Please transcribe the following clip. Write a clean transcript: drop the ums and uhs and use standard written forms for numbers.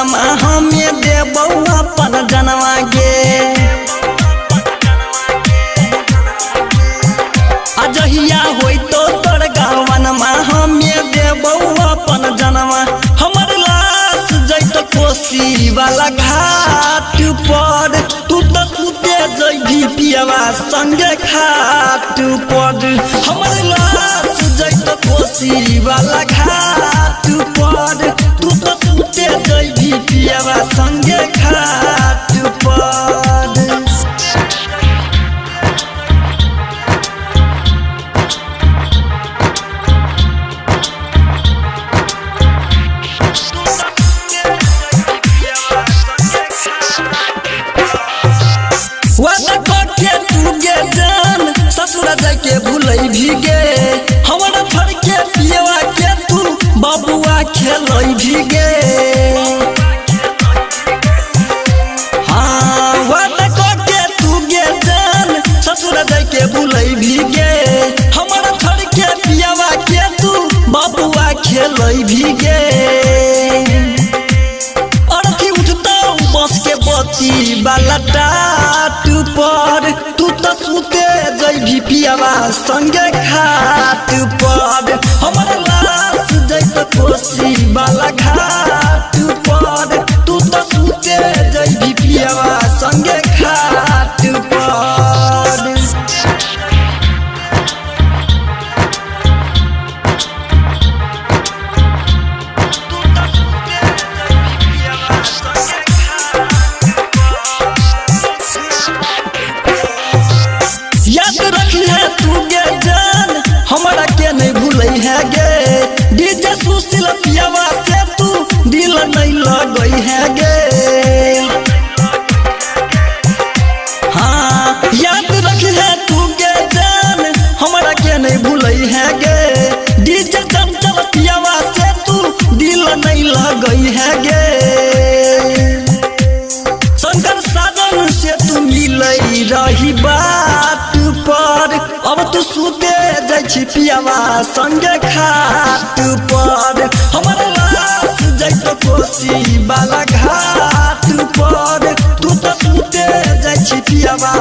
सनमा हमें देबौ अपन जनवा गे अजहिया होई तो तोर गावनमा हमें देबौ अपन जनवा हमर लाश जैत कोसी वाला घाट पर तू तो सुते जइभी पियावा संगे घाट पर हमर लाश जैत कोसी वाला घाट पर तू तो सुते जइभी पियावा संगे घाट पर ससुरा जाके भूलई भीगे हमारा फर के पियवा के तू बबुआ खेलई भीगे हाँ वादा करके तू गे जान ससुरा जाके भूलई भीगे हमारा फर के पियवा के तू बबुआ खेलई भीगे अरथी उठता बस के बत्ती वाला टाट पर तू तो सुते जइभी पियावा संगे घाट पर हमर लाश जैत कोसी वाला घाट पर तू तो सुते जइभी पियावा संगे घाट पर याद रखी है तू गे जान हमरा के नहीं भूलई है गे डीजे सुशील पियावा से तू दिल नहीं लगई है गे हाँ याद रखी है तू गे जान हमरा के नहीं भूलई है गे डीजे चंचल पियावा से तू दिल नहीं लगई है गे शंकर साधन से तू मिलई रही बात पर अब तू सुते जाइ पियावा संगे घाट पर हमर लाश जैत कोसी वाला घाट पर तू तो सुते जाइ पियावा